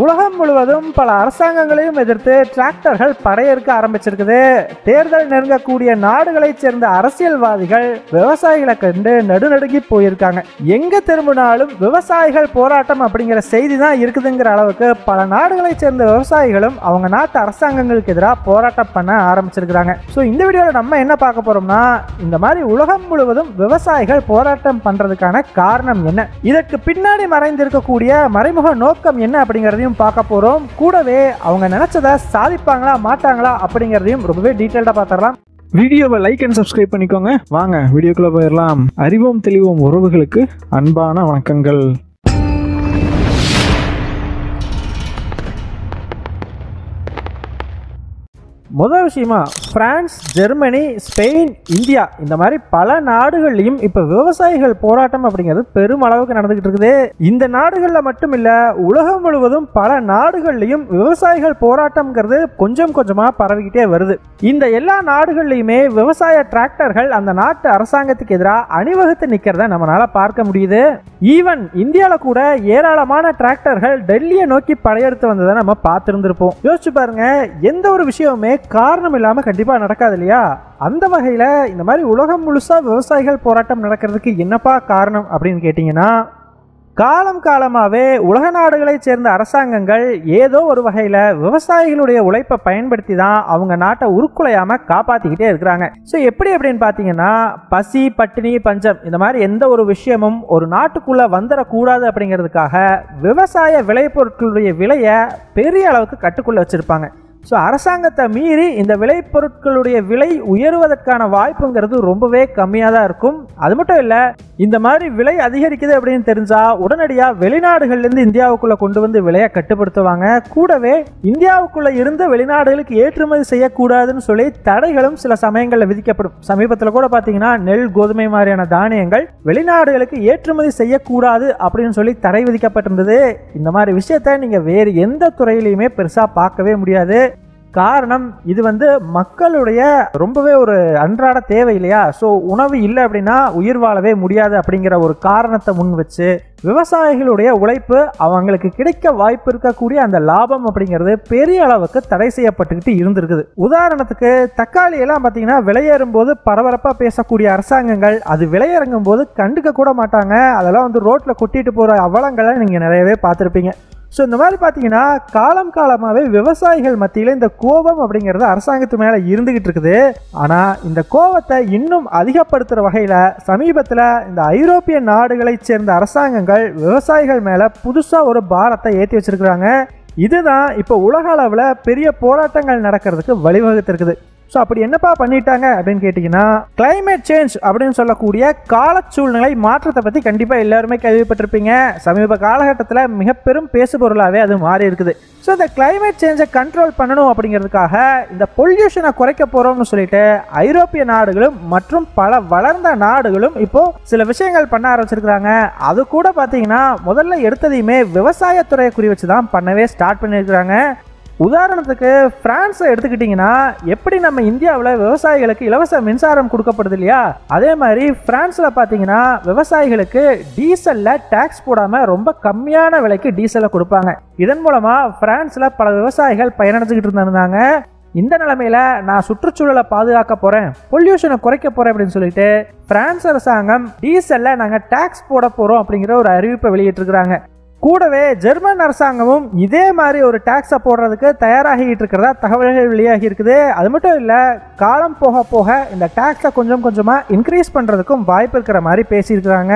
உலகம் முழுவதும் பல அரசாங்கங்களையும் எதிர்த்து டிராக்டர்கள் படையெடுக்க ஆரம்பிச்சிருக்குது. தேர்தல் நெருங்கக்கூடிய நாடுகளைச் சேர்ந்த அரசியல்வாதிகள் விவசாயிகளை கண்டு நடுநடுங்கி போயிருக்காங்க. எங்க திரும்பினாலும் விவசாயிகள் போராட்டம் அப்படிங்கிற செய்தி தான் இருக்குதுங்கிற அளவுக்கு பல நாடுகளைச் சேர்ந்த விவசாயிகளும் அவங்க நாட்டு அரசாங்கங்களுக்கு எதிராக போராட்டம் பண்ண ஆரம்பிச்சிருக்கிறாங்க. ஸோ இந்த வீடியோவில் நம்ம என்ன பார்க்க போறோம்னா, இந்த மாதிரி உலகம் முழுவதும் விவசாயிகள் போராட்டம் பண்றதுக்கான காரணம் என்ன, இதற்கு பின்னாடி மறைந்திருக்கக்கூடிய மறைமுக நோக்கம் என்ன அப்படிங்கிறதையும் பார்க்க போறோம். கூடவே அவங்க நினைச்சதை சாதிப்பாங்களா மாட்டாங்களா அப்படிங்கிறதையும் ரொம்பவே டீடைல்டா பார்த்துடலாம். வீடியோவை லைக் அண்ட் சப்ஸ்கிரைப் பண்ணிக்கோங்க. வாங்க வீடியோக்குள்ள போயிடலாம். அறிவோம் தெளிவோம் உறவுகளுக்கு அன்பான வணக்கங்கள். முதல் விஷயமா, பிரான்ஸ், ஜெர்மனி, ஸ்பெயின், இந்தியா இந்த மாதிரி பல நாடுகள்லையும் இப்ப விவசாயிகள் போராட்டம் அப்படிங்கிறது பெரும் அளவுக்கு நடந்துகிட்டு இருக்குது. இந்த நாடுகள்ல மட்டும் இல்ல, உலகம் முழுவதும் பல நாடுகள்லையும் விவசாயிகள் போராட்டம்ங்கிறது கொஞ்சம் கொஞ்சமா பரவிக்கிட்டே வருது. இந்த எல்லா நாடுகள்லையுமே விவசாய டிராக்டர்கள் அந்த நாட்டு அரசாங்கத்துக்கு எதிராக அணிவகுத்து நிக்கிறத நம்மளால பார்க்க முடியுது. ஈவன் இந்தியால கூட ஏராளமான டிராக்டர்கள் டெல்லியை நோக்கி படையெடுத்து வந்ததை நம்ம பார்த்திருந்திருப்போம். யோசிச்சு பாருங்க, எந்த ஒரு விஷயமுமே காரணம் இல்லாம கண்டிப்பா நடக்காது இல்லையா? அந்த வகையில இந்த மாதிரி உலகம் முழுசா விவசாயிகள் போராட்டம் நடக்கிறதுக்கு என்னப்பா காரணம் அப்படின்னு கேட்டீங்கன்னா, காலம் காலமாவே உலக நாடுகளை சேர்ந்த அரசாங்கங்கள் ஏதோ ஒரு வகையில விவசாயிகளுடைய உழைப்பை பயன்படுத்தி தான் அவங்க நாட்டை உருக்குலையாம காப்பாத்திக்கிட்டே இருக்கிறாங்க. ஸோ எப்படி அப்படின்னு பாத்தீங்கன்னா, பசி, பட்டினி, பஞ்சம் இந்த மாதிரி எந்த ஒரு விஷயமும் ஒரு நாட்டுக்குள்ள வந்துடக்கூடாது அப்படிங்கிறதுக்காக விவசாய விளைபொருட்களுடைய விலையை பெரிய அளவுக்கு கட்டுக்குள்ள வச்சிருப்பாங்க. ஸோ அரசாங்கத்தை மீறி இந்த விளைபொருட்களுடைய விலை உயர்வதற்கான வாய்ப்புங்கிறது ரொம்பவே கம்மியாக தான் இருக்கும். அது மட்டும் இல்லை, இந்த மாதிரி விலை அதிகரிக்குது அப்படின்னு தெரிஞ்சா உடனடியாக வெளிநாடுகள்லேருந்து இந்தியாவுக்குள்ளே கொண்டு வந்து விலையை கட்டுப்படுத்துவாங்க. கூடவே இந்தியாவுக்குள்ளே இருந்து வெளிநாடுகளுக்கு ஏற்றுமதி செய்யக்கூடாதுன்னு சொல்லி தடைகளும் சில சமயங்களில் விதிக்கப்படும். சமீபத்தில் கூட பார்த்தீங்கன்னா நெல், கோதுமை மாதிரியான தானியங்கள் வெளிநாடுகளுக்கு ஏற்றுமதி செய்யக்கூடாது அப்படின்னு சொல்லி தடை விதிக்கப்பட்டிருந்தது. இந்த மாதிரி விஷயத்த நீங்கள் வேறு எந்த துறையிலையுமே பெருசாக பார்க்கவே முடியாது. காரணம், இது மக்களுடைய ரொம்பவே ஒரு அன்றாட தேவை இல்லையா? ஸோ உணவு இல்லை அப்படின்னா உயிர் வாழவே முடியாது அப்படிங்கிற ஒரு காரணத்தை முன் வச்சு விவசாயிகளுடைய உழைப்பு, அவங்களுக்கு கிடைக்க வாய்ப்பு இருக்கக்கூடிய அந்த லாபம் அப்படிங்கிறது பெரிய அளவுக்கு தடை செய்யப்பட்டுக்கிட்டு இருந்திருக்குது. உதாரணத்துக்கு தக்காளி எல்லாம் பார்த்தீங்கன்னா விலையேறும் போது பரபரப்பாக பேசக்கூடிய அரசாங்கங்கள் அது விலையிறங்கும் போது கண்டுக்க கூட மாட்டாங்க. அதெல்லாம் ரோட்டில் கொட்டிட்டு போகிற அவலங்களை நீங்கள் நிறையவே பார்த்துருப்பீங்க. ஸோ இந்த மாதிரி பார்த்தீங்கன்னா காலம் காலமாகவே விவசாயிகள் மத்தியில் இந்த கோபம் அப்படிங்கிறது அரசாங்கத்து மேலே இருந்துகிட்டு இருக்குது. ஆனால் இந்த கோபத்தை இன்னும் அதிகப்படுத்துகிற வகையில் சமீபத்தில் இந்த ஐரோப்பிய நாடுகளைச் சேர்ந்த அரசாங்கங்கள் விவசாயிகள் மேலே புதுசாக ஒரு பாரத்தை ஏற்றி வச்சிருக்கிறாங்க. இதுதான் இப்போ உலக அளவில் பெரிய போராட்டங்கள் நடக்கிறதுக்கு வழிவகுத்திருக்குது. ஸோ அப்படி என்னப்பா பண்ணிட்டாங்க அப்படின்னு கேட்டிங்கன்னா, கிளைமேட் சேஞ்ச் அப்படின்னு சொல்லக்கூடிய கால சூழ்நிலை மாற்றத்தை பற்றி கண்டிப்பாக எல்லாருமே கேள்விப்பட்டிருப்பீங்க. சமீப காலகட்டத்தில் மிக பெரும் பேசுபொருளாகவே அது மாறி இருக்குது. ஸோ இந்த கிளைமேட் சேஞ்சை கண்ட்ரோல் பண்ணணும் அப்படிங்கிறதுக்காக இந்த பொல்யூஷனை குறைக்க போகிறோம்னு சொல்லிட்டு ஐரோப்பிய நாடுகளும் மற்றும் பல வளர்ந்த நாடுகளும் இப்போ சில விஷயங்கள் பண்ண ஆரம்பிச்சிருக்கிறாங்க. அது கூட பார்த்தீங்கன்னா முதல்ல எடுத்ததையுமே விவசாயத்துறையை குறி வச்சு தான் பண்ணவே ஸ்டார்ட் பண்ணியிருக்கிறாங்க. உதாரணத்துக்கு பிரான்ஸை எடுத்துக்கிட்டிங்கன்னா, எப்படி நம்ம இந்தியாவில் விவசாயிகளுக்கு இலவச மின்சாரம் கொடுக்கப்படுது இல்லையா, அதே மாதிரி பிரான்ஸில் பார்த்தீங்கன்னா விவசாயிகளுக்கு டீசலில் டேக்ஸ் போடாமல் ரொம்ப கம்மியான விலைக்கு டீசலை கொடுப்பாங்க. இதன் மூலமாக பிரான்ஸில் பல விவசாயிகள் பயனடைஞ்சிக்கிட்டு இருந்தாங்க. இந்த நிலைமையில நான் சுற்றுச்சூழலை பாதுகாக்க போறேன், பொல்யூஷனை குறைக்க போறேன் அப்படின்னு சொல்லிட்டு பிரான்ஸ் அரசாங்கம் டீசல்ல நாங்கள் டேக்ஸ் போட போறோம் அப்படிங்கிற ஒரு அறிவிப்பை வெளியிட்டிருக்கிறாங்க. கூடவே ஜெர்மன் அரசாங்கமும் இதே மாதிரி ஒரு டாக்ஸை போடுறதுக்கு தயாராகிட்டு இருக்கிறதா தகவல்கள் வெளியாகி இருக்குது. அது மட்டும் இல்லை, காலம் போக போக இந்த டாக்ஸை கொஞ்சம் கொஞ்சமாக இன்க்ரீஸ் பண்ணுறதுக்கும் வாய்ப்பு இருக்கிற மாதிரி பேசியிருக்கிறாங்க.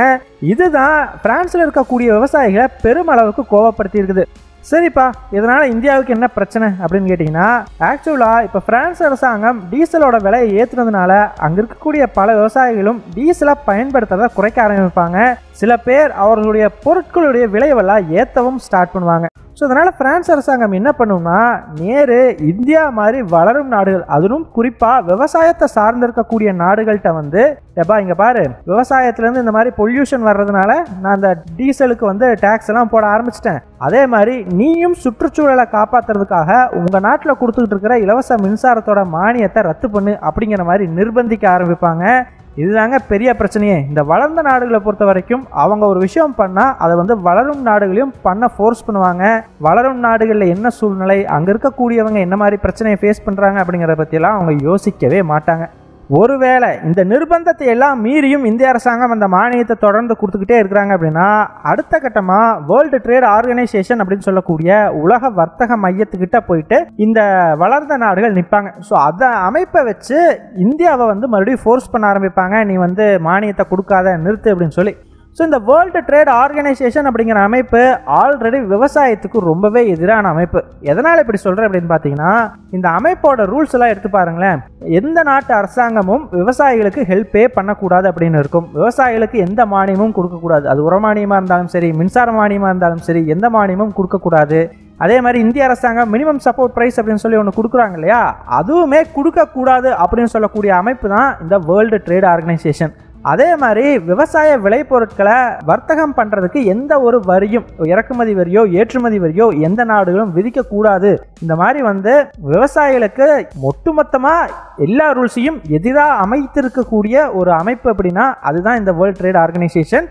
இதுதான் பிரான்ஸில் இருக்கக்கூடிய விவசாயிகளை பெருமளவுக்கு கோபப்படுத்தி இருக்குது. சரிப்பா, இதனால் இந்தியாவுக்கு என்ன பிரச்சனை அப்படின்னு கேட்டிங்கன்னா, ஆக்சுவலாக இப்போ பிரான்ஸ் அரசாங்கம் டீசலோட விலையை ஏற்றுனதுனால அங்கே இருக்கக்கூடிய பல விவசாயிகளும் டீசலை பயன்படுத்துறதை குறைக்க ஆரம்பிப்பாங்க. சில பேர் அவர்களுடைய பொருட்களுடைய விலையெல்லாம் ஏற்றவும் ஸ்டார்ட் பண்ணுவாங்க. ஸோ அதனால் பிரான்ஸ் அரசாங்கம் என்ன பண்ணும்னா, நேரு இந்தியா மாதிரி வளரும் நாடுகள், அதுவும் குறிப்பாக விவசாயத்தை சார்ந்திருக்கக்கூடிய நாடுகள்கிட்ட எப்பா இங்கே பாரு, விவசாயத்துலேருந்து இந்த மாதிரி பொல்யூஷன் வர்றதுனால நான் அந்த டீசலுக்கு டேக்ஸ் எல்லாம் போட ஆரம்பிச்சிட்டேன். அதே மாதிரி நீயும் சுற்றுச்சூழலை காப்பாற்றுறதுக்காக உங்கள் நாட்டில் கொடுத்துக்கிட்டு இருக்கிற இலவச மின்சாரத்தோட மானியத்தை ரத்து பண்ணு அப்படிங்கிற மாதிரி நிர்பந்திக்க ஆரம்பிப்பாங்க. இதுதாங்க பெரிய பிரச்சனையே. இந்த வளர்ந்த நாடுகளை பொறுத்த வரைக்கும் அவங்க ஒரு விஷயம் பண்ணால் அதை வந்து வளரும் நாடுகளையும் பண்ண ஃபோர்ஸ் பண்ணுவாங்க. வளரும் நாடுகளில் என்ன சூழ்நிலை, அங்கே இருக்கக்கூடியவங்க என்ன மாதிரி பிரச்சனையை ஃபேஸ் பண்ணுறாங்க அப்படிங்கிறத பற்றியெல்லாம் அவங்க யோசிக்கவே மாட்டாங்க. ஒருவேளை இந்த நிர்பந்தத்தை எல்லாம் மீறியும் இந்திய அரசாங்கம் அந்த மானியத்தை தொடர்ந்து கொடுத்துக்கிட்டே இருக்கிறாங்க அப்படின்னா அடுத்த கட்டமாக வேர்ல்டு ட்ரேட் ஆர்கனைசேஷன் அப்படின்னு சொல்லக்கூடிய உலக வர்த்தக மையத்துக்கிட்ட போயிட்டு இந்த வளர்ந்த நாடுகள் நிற்பாங்க. ஸோ அந்த அமைப்பை வச்சு இந்தியாவை வந்து மறுபடியும் ஃபோர்ஸ் பண்ண ஆரம்பிப்பாங்க, நீ வந்து மானியத்தை கொடுக்காத, நிறுத்து அப்படின்னு சொல்லி. ஸோ இந்த வேர்ல்டு ட்ரேட் ஆர்கனைசேஷன் அப்படிங்கிற அமைப்பு ஆல்ரெடி விவசாயத்துக்கு ரொம்பவே எதிரான அமைப்பு. எதனால் இப்படி சொல்கிறேன் அப்படின்னு பார்த்தீங்கன்னா, இந்த அமைப்போட ரூல்ஸ் எல்லாம் எடுத்து பாருங்களேன். எந்த நாட்டு அரசாங்கமும் விவசாயிகளுக்கு ஹெல்ப்பே பண்ணக்கூடாது அப்படின்னு இருக்கும். விவசாயிகளுக்கு எந்த மானியமும் கொடுக்கக்கூடாது. அது உரமானியமாக இருந்தாலும் சரி, மின்சார மானியமாக இருந்தாலும் சரி, எந்த மானியமும் கொடுக்கக்கூடாது. அதே மாதிரி இந்திய அரசாங்கம் மினிமம் சப்போர்ட் ப்ரைஸ் அப்படின்னு சொல்லி ஒன்று கொடுக்குறாங்க இல்லையா, அதுவுமே கொடுக்கக்கூடாது அப்படின்னு சொல்லக்கூடிய அமைப்பு தான் இந்த வேர்ல்டு ட்ரேட் ஆர்கனைசேஷன். அதே மாதிரி விவசாய விளைபொருட்களை வர்த்தகம் பண்ணுறதுக்கு எந்த ஒரு வரியும், இறக்குமதி வரியோ ஏற்றுமதி வரியோ எந்த நாடுகளும் விதிக்கக்கூடாது. இந்த மாதிரி வந்து விவசாயிகளுக்கு ஒட்டுமொத்தமாக எல்லா ரூல்ஸையும் எதிராக அமைத்திருக்கக்கூடிய ஒரு அமைப்பு அப்படின்னா அதுதான் இந்த வேர்ல்ட் ட்ரேட் ஆர்கனைசேஷன்.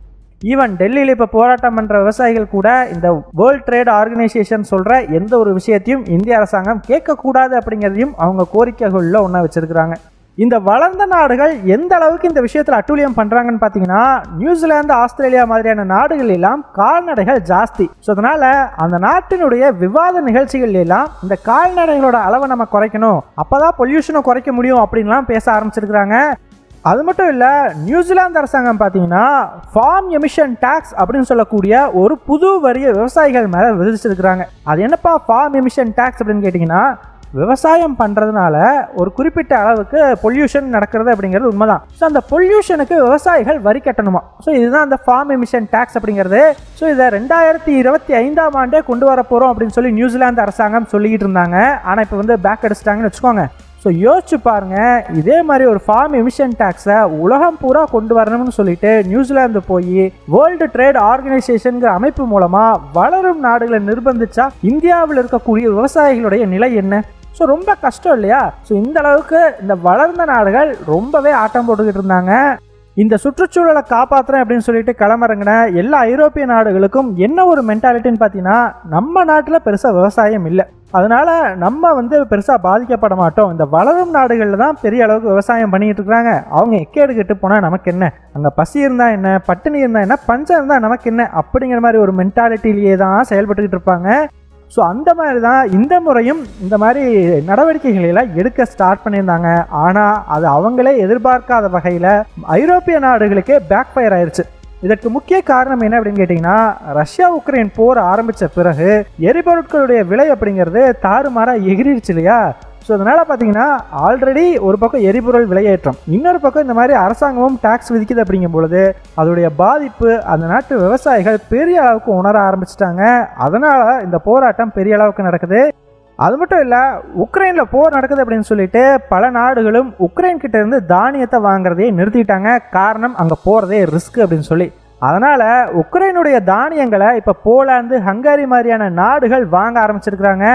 ஈவன் டெல்லியில் இப்போ போராட்டம் பண்ணுற விவசாயிகள் கூட இந்த வேர்ல்ட் ட்ரேட் ஆர்கனைசேஷன் சொல்கிற எந்த ஒரு விஷயத்தையும் இந்திய அரசாங்கம் கேட்கக்கூடாது அப்படிங்கிறதையும் அவங்க கோரிக்கைகளில் ஒன்றா வச்சுருக்கிறாங்க. இந்த வளர்ந்த நாடுகள் எந்த அளவுக்கு இந்த விஷயத்தில் அட்டூழியம் பண்ணுறாங்கன்னு பார்த்தீங்கன்னா, நியூசிலாந்து, ஆஸ்திரேலியா மாதிரியான நாடுகள் எல்லாம் கால்நடைகள் ஜாஸ்தி. ஸோ அதனால் அந்த நாட்டினுடைய விவாத நிகழ்ச்சிகள் எல்லாம் இந்த கால்நடைகளோட அளவை நம்ம குறைக்கணும், அப்போ தான் பொல்யூஷனை குறைக்க முடியும் அப்படின்லாம் பேச ஆரம்பிச்சிருக்கிறாங்க. அது மட்டும் இல்லை, நியூசிலாந்து அரசாங்கம் பார்த்தீங்கன்னா ஃபார்ம் எமிஷன் டேக்ஸ் அப்படின்னு சொல்லக்கூடிய ஒரு புது வரியை விவசாயிகள் மேலே விதிச்சிருக்கிறாங்க. அது என்னப்பா ஃபார்ம் எமிஷன் டேக்ஸ் அப்படின்னு கேட்டிங்கன்னா, விவசாயம் பண்ணுறதுனால ஒரு குறிப்பிட்ட அளவுக்கு பொல்யூஷன் நடக்கிறது அப்படிங்கிறது உண்மைதான். ஸோ அந்த பொல்யூஷனுக்கு விவசாயிகள் வரி கட்டணுமா. ஸோ இதுதான் அந்த ஃபார்ம் எமிஷன் டேக்ஸ் அப்படிங்கிறது. ஸோ இதை 2025ஆம் ஆண்டே கொண்டு வர போகிறோம் அப்படின்னு சொல்லி நியூசிலாந்து அரசாங்கம் சொல்லிக்கிட்டு இருந்தாங்க. ஆனால் இப்போ வந்து பேக் அடிச்சிட்டாங்கன்னு வச்சுக்கோங்க. ஸோ யோசிச்சு பாருங்கள், இதே மாதிரி ஒரு ஃபார்ம் எமிஷன் டேக்ஸை உலகம் பூரா கொண்டு வரணும்னு சொல்லிட்டு நியூசிலாந்து போய் வேர்ல்டு ட்ரேட் ஆர்கனைசேஷனுங்கிற அமைப்பு மூலமாக வளரும் நாடுகளை நிர்பந்திச்சா இந்தியாவில் இருக்கக்கூடிய விவசாயிகளுடைய நிலை என்ன? ஸோ ரொம்ப கஷ்டம் இல்லையா? ஸோ இந்த அளவுக்கு இந்த வளர்ந்த நாடுகள் ரொம்பவே ஆட்டம் போட்டுக்கிட்டு இருந்தாங்க. இந்த சுற்றுச்சூழலை காப்பாற்றுறேன் அப்படின்னு சொல்லிட்டு கிளம்புறங்கின எல்லா ஐரோப்பிய நாடுகளுக்கும் என்ன ஒரு மென்டாலிட்டின்னு பார்த்தீங்கன்னா, நம்ம நாட்டில் பெருசாக விவசாயம் இல்லை, அதனால நம்ம வந்து பெருசாக பாதிக்கப்பட மாட்டோம், இந்த வளரும் நாடுகளில் தான் பெரிய அளவுக்கு விவசாயம் பண்ணிக்கிட்டு இருக்கிறாங்க, அவங்க எக்கேடு கெட்டு போனால் நமக்கு என்ன, அங்கே பசி இருந்தால் என்ன, பட்டினி இருந்தால் என்ன, பஞ்சம் இருந்தால் நமக்கு என்ன அப்படிங்கிற மாதிரி ஒரு மென்டாலிட்டிலேயே தான் செயல்பட்டுக்கிட்டு இருப்பாங்க. ஸோ அந்த மாதிரி தான் இந்த முறையும் இந்த மாதிரி நடவடிக்கைகளெல்லாம் எடுக்க ஸ்டார்ட் பண்ணியிருந்தாங்க. ஆனால் அது அவங்களே எதிர்பார்க்காத வகையில் ஐரோப்பிய நாடுகளுக்கே பேக் ஃபயர் ஆயிடுச்சு. இதற்கு முக்கிய காரணம் என்ன அப்படின்னு கேட்டிங்கன்னா, ரஷ்யா உக்ரைன் போர் ஆரம்பித்த பிறகு எரிபொருட்களுடைய விலை அப்படிங்கிறது தாறுமாறாக எகிரிடுச்சு இல்லையா? ஸோ அதனால் பார்த்தீங்கன்னா ஆல்ரெடி ஒரு பக்கம் எரிபொருள் விலையேற்றம், இன்னொரு பக்கம் இந்த மாதிரி அரசாங்கமும் டேக்ஸ் விதிக்குது அப்படிங்கும் பொழுது அதோடைய பாதிப்பு அந்த நாட்டு விவசாயிகள் பெரிய அளவுக்கு உணர ஆரம்பிச்சிட்டாங்க. அதனால் இந்த போராட்டம் பெரிய அளவுக்கு நடக்குது. அது மட்டும் இல்லை, உக்ரைனில் போர் நடக்குது அப்படின்னு சொல்லிட்டு பல நாடுகளும் உக்ரைன் கிட்ட இருந்து தானியத்தை வாங்குறதையே நிறுத்திட்டாங்க. காரணம், அங்கே போகிறதே ரிஸ்க் அப்படின்னு சொல்லி. அதனால் உக்ரைனுடைய தானியங்களை இப்போ போலாந்து, ஹங்கேரி மாதிரியான நாடுகள் வாங்க ஆரம்பிச்சிருக்கிறாங்க.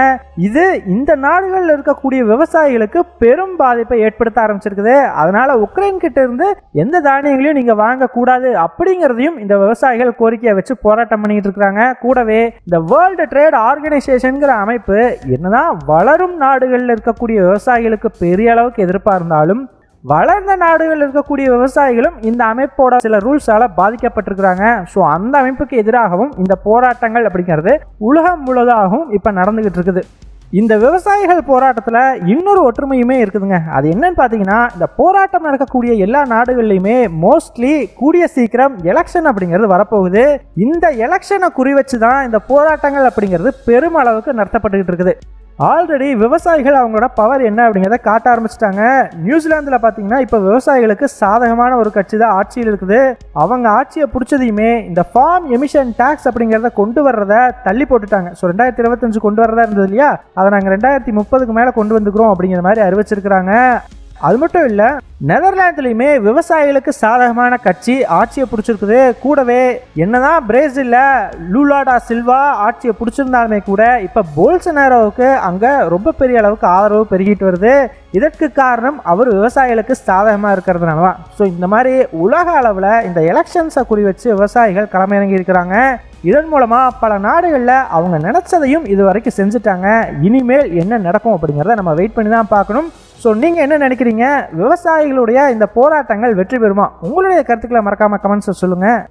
இது இந்த நாடுகளில் இருக்கக்கூடிய விவசாயிகளுக்கு பெரும் பாதிப்பை ஏற்படுத்த ஆரம்பிச்சிருக்குது. அதனால் உக்ரைன் கிட்ட இருந்து எந்த தானியங்களையும் நீங்கள் வாங்கக்கூடாது அப்படிங்கிறதையும் இந்த விவசாயிகள் கோரிக்கையை வச்சு போராட்டம் பண்ணிட்டு இருக்கிறாங்க. கூடவே இந்த வேர்ல்டு ட்ரேட் ஆர்கனைசேஷனுங்கிற அமைப்பு என்னதான் வளரும் நாடுகளில் இருக்கக்கூடிய விவசாயிகளுக்கு பெரிய அளவுக்கு எதிர்ப்பாக இருந்தாலும், வளர்ந்த நாடுகளில் இருக்கக்கூடிய விவசாயிகளும் இந்த அமைப்போட சில ரூல்ஸால் பாதிக்கப்பட்டிருக்கிறாங்க. ஸோ அந்த அமைப்புக்கு எதிராகவும் இந்த போராட்டங்கள் அப்படிங்கிறது உலகம் முழுவதாகவும் இப்போ நடந்துகிட்டு இருக்குது. இந்த விவசாயிகள் போராட்டத்தில் இன்னொரு ஒற்றுமையுமே இருக்குதுங்க. அது என்னன்னு பார்த்தீங்கன்னா, இந்த போராட்டம் நடக்கக்கூடிய எல்லா நாடுகள்லையுமே மோஸ்ட்லி கூடிய சீக்கிரம் எலெக்ஷன் அப்படிங்கிறது வரப்போகுது. இந்த எலெக்ஷனை குறி வச்சு தான் இந்த போராட்டங்கள் அப்படிங்கிறது பெருமளவுக்கு நடத்தப்பட்டுக்கிட்டு இருக்குது. ஆல்ரெடி விவசாயிகள் அவங்களோட பவர் என்ன அப்படிங்கிறத காட்ட ஆரம்பிச்சிட்டாங்க. நியூசிலாந்தில் பார்த்தீங்கன்னா இப்போ விவசாயிகளுக்கு சாதகமான ஒரு கட்சி தான் ஆட்சியில் இருக்குது. அவங்க ஆட்சியை பிடிச்சதையுமே இந்த ஃபார்ம் எமிஷன் டேக்ஸ் அப்படிங்கிறத கொண்டு வர்றதை தள்ளி போட்டுட்டாங்க. ஸோ 2025 கொண்டு வரதா இருந்தது இல்லையா, அதை நாங்கள் 2030க்கு மேலே கொண்டு வந்துக்கிறோம் அப்படிங்கிற மாதிரி அறிவிச்சிருக்கிறாங்க. அது மட்டும் இல்லை, நெதர்லாந்துலையுமே விவசாயிகளுக்கு சாதகமான கட்சி ஆட்சியை பிடிச்சிருக்குது. கூடவே என்னதான் பிரேசில்ல லூலா டா சில்வா ஆட்சியை பிடிச்சிருந்தாலுமே கூட இப்போ போல்சனாரோவுக்கு அங்கே ரொம்ப பெரிய அளவுக்கு ஆதரவு பெருகிட்டு வருது. இதற்கு காரணம் அவர் விவசாயிகளுக்கு சாதகமாக இருக்கிறதுனால தான். ஸோ இந்த மாதிரி உலக அளவில் இந்த எலெக்ஷன்ஸை குறி வச்சு விவசாயிகள் களமிறங்கி இருக்கிறாங்க. இதன் மூலமாக பல நாடுகளில் அவங்க நினச்சதையும் இது வரைக்கும் செஞ்சுட்டாங்க. இனிமேல் என்ன நடக்கும் அப்படிங்கிறத நம்ம வெயிட் பண்ணி தான் பார்க்கணும். ஸோ நீங்கள் என்ன நினைக்கிறீங்க? விவசாயிகளுடைய இந்த போராட்டங்கள் வெற்றி பெறுமா? உங்களுடைய கருத்துக்களை மறக்காமல் கமெண்ட்ஸை சொல்லுங்கள்.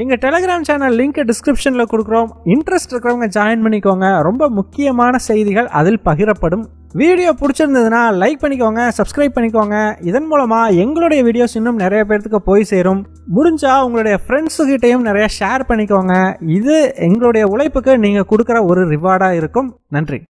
எங்கள் டெலிகிராம் சேனல் லிங்க் டிஸ்கிரிப்ஷனில் கொடுக்குறோம். இன்ட்ரெஸ்ட் இருக்கிறவங்க ஜாயின் பண்ணிக்கோங்க. ரொம்ப முக்கியமான செய்திகள் அதில் பகிரப்படும். வீடியோ பிடிச்சிருந்ததுன்னா லைக் பண்ணிக்கோங்க, சப்ஸ்கிரைப் பண்ணிக்கோங்க. இதன் மூலமாக எங்களுடைய வீடியோஸ் இன்னும் நிறைய பேர்த்துக்கு போய் சேரும். முடிஞ்சால் உங்களுடைய ஃப்ரெண்ட்ஸுக்கிட்டையும் நிறைய ஷேர் பண்ணிக்கோங்க. இது எங்களுடைய உழைப்புக்கு நீங்கள் கொடுக்குற ஒரு ரிவார்டாக இருக்கும். நன்றி.